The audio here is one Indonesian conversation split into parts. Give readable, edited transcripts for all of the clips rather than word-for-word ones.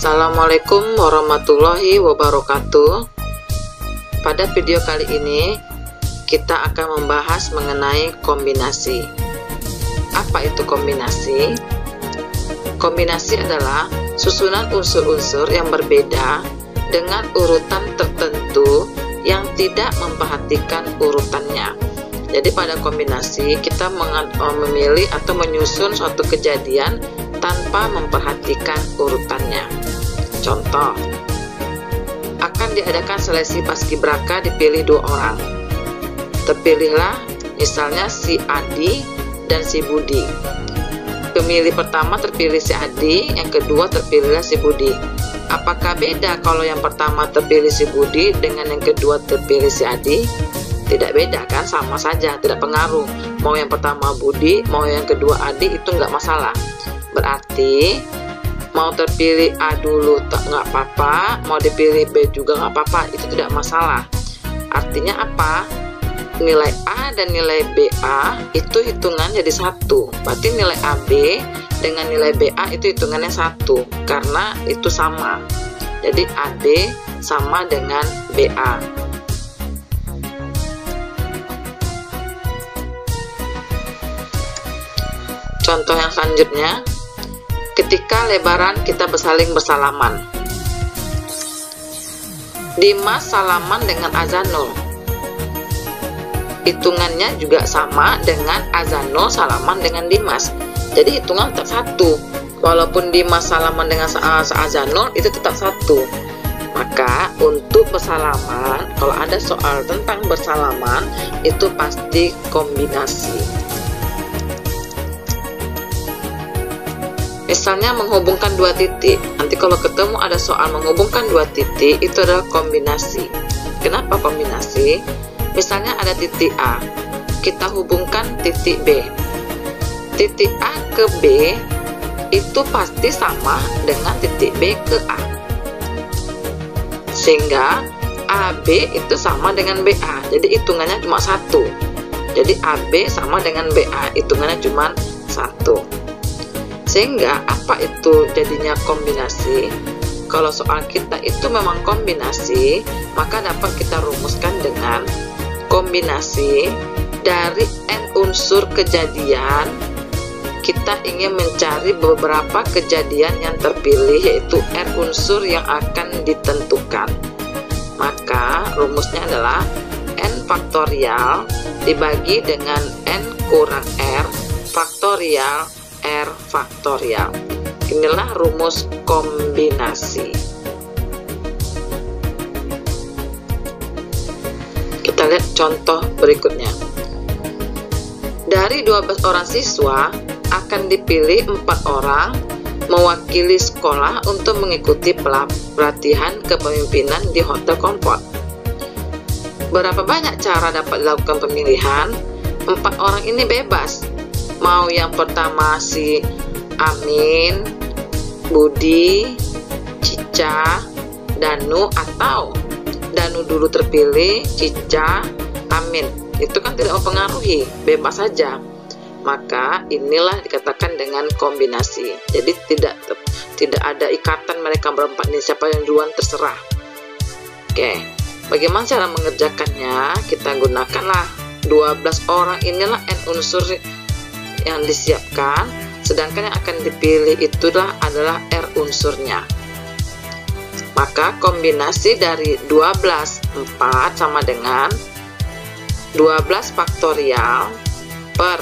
Assalamualaikum warahmatullahi wabarakatuh. Pada video kali ini kita akan membahas mengenai kombinasi. Apa itu kombinasi? Kombinasi adalah susunan unsur-unsur yang berbeda dengan urutan tertentu yang tidak memperhatikan urutannya. Jadi pada kombinasi kita memilih atau menyusun suatu kejadian tanpa memperhatikan urutannya. Contoh, akan diadakan seleksi paskibraka, dipilih 2 orang. Terpilihlah misalnya si Adi dan si Budi. Pemilih pertama terpilih si Adi, yang kedua terpilihlah si Budi. Apakah beda kalau yang pertama terpilih si Budi dengan yang kedua terpilih si Adi? Tidak beda kan, sama saja, tidak pengaruh. Mau yang pertama Budi, mau yang kedua Adi, itu nggak masalah. Berarti mau terpilih A dulu nggak apa-apa, mau dipilih B juga nggak apa-apa, itu tidak masalah. Artinya apa? Nilai A dan nilai BA itu hitungan jadi 1. Berarti nilai AB dengan nilai BA itu hitungannya 1 karena itu sama. Jadi AB sama dengan BA. Contoh yang selanjutnya, ketika lebaran kita bersaling bersalaman. Dimas salaman dengan Azanul. Hitungannya juga sama dengan Azanul salaman dengan Dimas. Jadi hitungan tetap 1. Walaupun Dimas salaman dengan Azanul, itu tetap 1. Maka untuk bersalaman, kalau ada soal tentang bersalaman, itu pasti kombinasi. Misalnya menghubungkan 2 titik. Nanti kalau ketemu ada soal menghubungkan 2 titik, itu adalah kombinasi. Kenapa kombinasi? Misalnya ada titik A, kita hubungkan titik B. Titik A ke B itu pasti sama dengan titik B ke A. Sehingga AB itu sama dengan BA. Jadi hitungannya cuma 1. Jadi AB sama dengan BA, hitungannya cuma 1. Sehingga apa itu jadinya kombinasi? Kalau soal kita itu memang kombinasi, maka dapat kita rumuskan dengan kombinasi dari N unsur kejadian. Kita ingin mencari beberapa kejadian yang terpilih, yaitu N unsur yang akan ditentukan. Maka rumusnya adalah N faktorial dibagi dengan N kurang R faktorial R faktorial. Inilah rumus kombinasi. Kita lihat contoh berikutnya. Dari 12 orang siswa akan dipilih 4 orang mewakili sekolah untuk mengikuti pelatihan kepemimpinan di Hotel Comfort. Berapa banyak cara dapat dilakukan pemilihan? 4 orang ini bebas. Mau yang pertama si Amin, Budi, Cica, Danu, atau Danu dulu terpilih, Cica, Amin. Itu kan tidak mempengaruhi, bebas saja. Maka inilah dikatakan dengan kombinasi. Jadi tidak ada ikatan mereka berempat ini, siapa yang duluan terserah. Oke, bagaimana cara mengerjakannya? Kita gunakanlah 12 orang inilah N unsur yang disiapkan, sedangkan yang akan dipilih itulah adalah R unsurnya. Maka kombinasi dari 12 4 sama dengan 12 faktorial per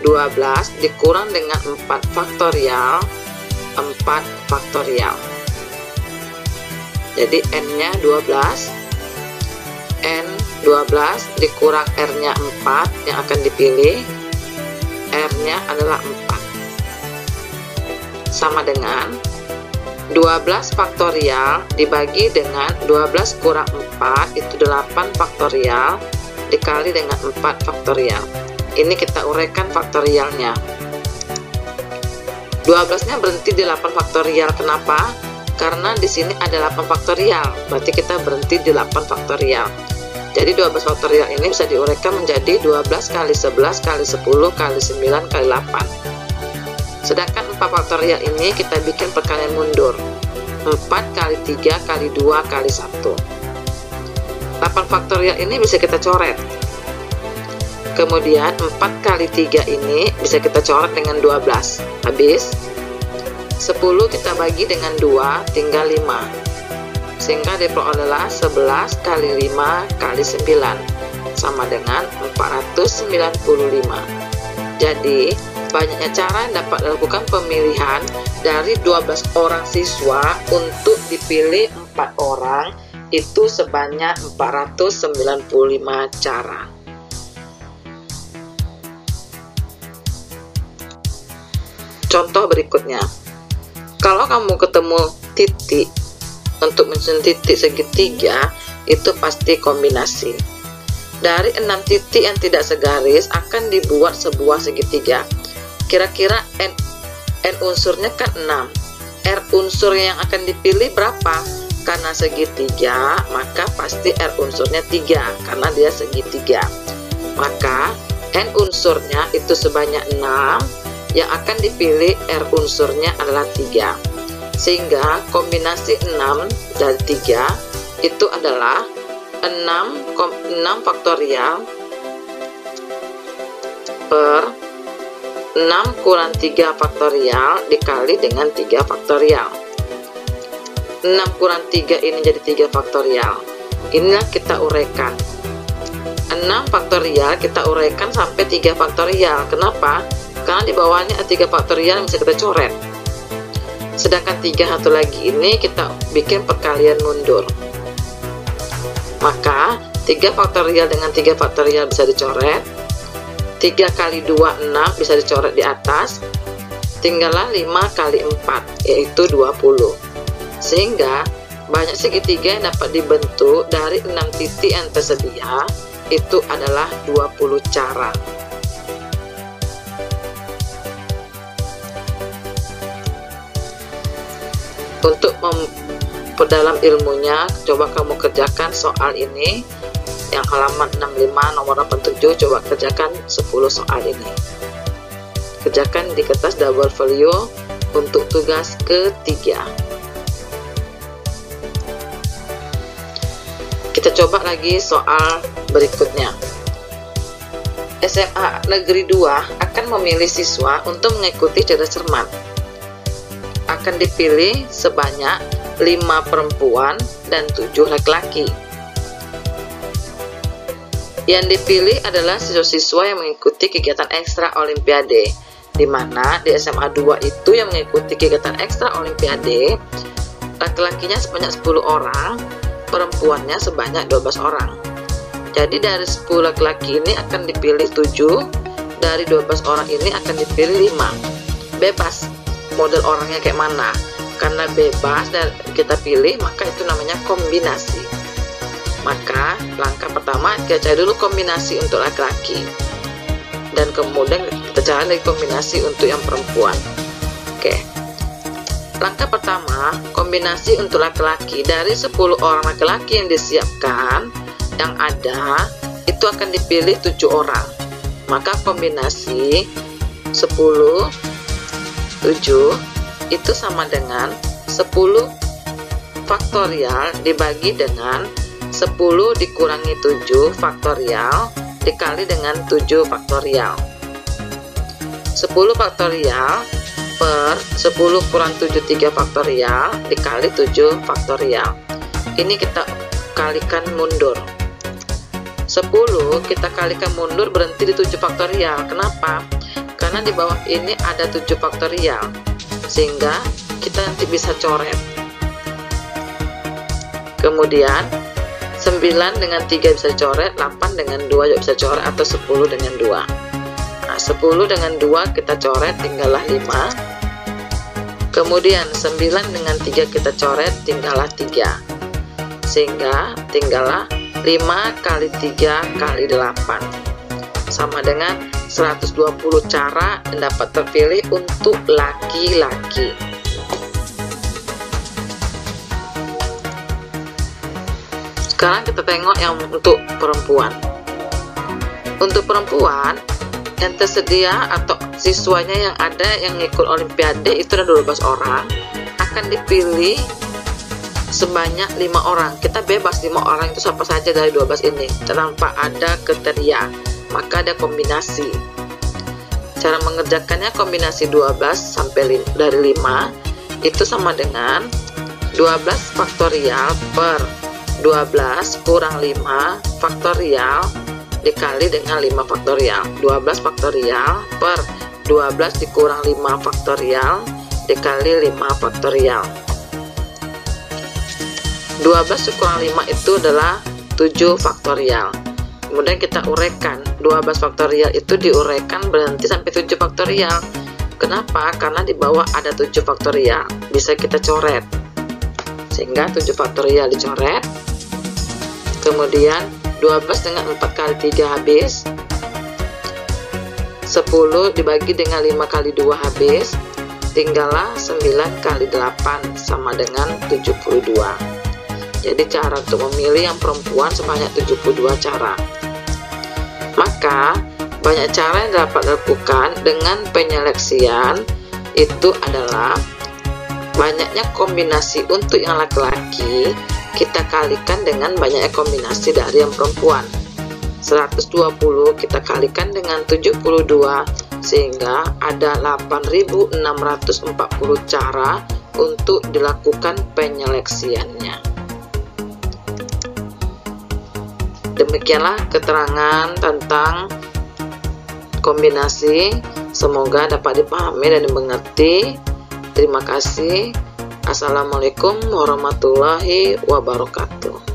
12 dikurang dengan 4 faktorial 4 faktorial. Jadi N-nya 12, N 12 dikurang R-nya 4 yang akan dipilih, R-nya adalah 4, sama dengan 12 faktorial dibagi dengan 12 kurang 4, itu 8 faktorial dikali dengan 4 faktorial. Ini kita uraikan faktorialnya. 12-nya berhenti di 8 faktorial. Kenapa? Karena di sini ada 8 faktorial, berarti kita berhenti di 8 faktorial. Jadi 12 faktorial ini bisa diuraikan menjadi 12 kali 11 kali 10 kali 9 kali 8. Sedangkan 4 faktorial ini kita bikin perkalian mundur. 4 kali 3 kali 2 kali 1. 8 faktorial ini bisa kita coret. Kemudian 4 kali 3 ini bisa kita coret dengan 12. Habis 10 kita bagi dengan 2, tinggal 5. Sehingga diperolehlah 11 kali 5 kali 9 sama dengan 495. Jadi banyaknya cara yang dapat dilakukan pemilihan dari 12 orang siswa untuk dipilih 4 orang itu sebanyak 495 cara. Contoh berikutnya, kalau kamu ketemu titik untuk menyusun titik segitiga, itu pasti kombinasi. Dari 6 titik yang tidak segaris akan dibuat sebuah segitiga. Kira-kira N unsurnya kan 6. R unsur yang akan dipilih berapa? Karena segitiga, maka pasti R unsurnya 3, karena dia segitiga. Maka N unsurnya itu sebanyak 6, yang akan dipilih R unsurnya adalah 3. Sehingga kombinasi 6 dan 3 itu adalah 6 faktorial per 6 kurang 3 faktorial dikali dengan 3 faktorial. 6 kurang 3 ini jadi 3 faktorial. Inilah kita uraikan. 6 faktorial kita uraikan sampai 3 faktorial. Kenapa? Karena di bawahnya ada 3 faktorial yang bisa kita coret. Sedangkan 3 satu lagi ini kita bikin perkalian mundur. Maka 3 faktorial dengan 3 faktorial bisa dicoret. 3 kali 2, 6 bisa dicoret di atas. Tinggallah 5 kali 4, yaitu 20. Sehingga banyak segitiga yang dapat dibentuk dari 6 titik yang tersedia, itu adalah 20 cara. Untuk memperdalam ilmunya, coba kamu kerjakan soal ini yang halaman 65 nomor 87. Coba kerjakan 10 soal ini. Kerjakan di kertas double folio untuk tugas ketiga. Kita coba lagi soal berikutnya. SMA Negeri 2 akan memilih siswa untuk mengikuti cerdas cermat. Akan dipilih sebanyak 5 perempuan dan 7 laki-laki. Yang dipilih adalah siswa-siswa yang mengikuti kegiatan ekstra olimpiade, di mana di SMA 2 itu yang mengikuti kegiatan ekstra olimpiade laki-lakinya sebanyak 10 orang, perempuannya sebanyak 12 orang. Jadi dari 10 laki-laki ini akan dipilih 7, dari 12 orang ini akan dipilih 5. Bebas model orangnya kayak mana, karena bebas dan kita pilih, maka itu namanya kombinasi. Maka langkah pertama kita cari dulu kombinasi untuk laki-laki, dan kemudian kita cari lagi kombinasi untuk yang perempuan. Oke, langkah pertama, kombinasi untuk laki-laki. Dari 10 orang laki-laki yang disiapkan, yang ada itu akan dipilih 7 orang. Maka kombinasi 10 7 itu sama dengan 10 faktorial dibagi dengan 10 dikurangi 7 faktorial dikali dengan 7 faktorial. 10 faktorial per 10 kurang 7 3 faktorial dikali 7 faktorial. Ini kita kalikan mundur. 10 kita kalikan mundur berhenti di 7 faktorial. Kenapa? Karena di bawah ini ada 7 faktorial, sehingga kita nanti bisa coret. Kemudian 9 dengan 3 bisa coret, 8 dengan 2 juga bisa coret, atau 10 dengan 2. Nah, 10 dengan 2 kita coret, tinggallah 5. Kemudian 9 dengan 3 kita coret, tinggallah 3. Sehingga tinggallah 5 kali 3 kali 8 sama dengan 120 cara yang dapat terpilih untuk laki-laki. Sekarang kita tengok yang untuk perempuan. Untuk perempuan yang tersedia atau siswanya yang ada yang ikut olimpiade itu ada 12 orang, akan dipilih sebanyak 5 orang. Kita bebas 5 orang itu siapa saja dari 12 ini tanpa ada kriteria, maka ada kombinasi. Cara mengerjakannya kombinasi 12 sampai dari 5 itu sama dengan 12 faktorial per 12 kurang 5 faktorial dikali dengan 5 faktorial. 12 faktorial per 12 dikurang 5 faktorial dikali 5 faktorial. 12 dikurang 5 itu adalah 7 faktorial. Kemudian kita uraikan, 12 faktorial itu diuraikan berhenti sampai 7 faktorial. Kenapa? Karena di bawah ada 7 faktorial, bisa kita coret. Sehingga 7 faktorial dicoret. Kemudian 12 dengan 4 kali 3 habis. 10 dibagi dengan 5 kali 2 habis. Tinggallah 9 kali 8 sama dengan 72. Jadi cara untuk memilih yang perempuan sebanyak 72 cara. Maka banyak cara yang dapat dilakukan dengan penyeleksian itu adalah banyaknya kombinasi untuk yang laki-laki kita kalikan dengan banyaknya kombinasi dari yang perempuan. 120 kita kalikan dengan 72 sehingga ada 8.640 cara untuk dilakukan penyeleksiannya. Demikianlah keterangan tentang kombinasi. Semoga dapat dipahami dan dimengerti. Terima kasih. Assalamualaikum warahmatullahi wabarakatuh.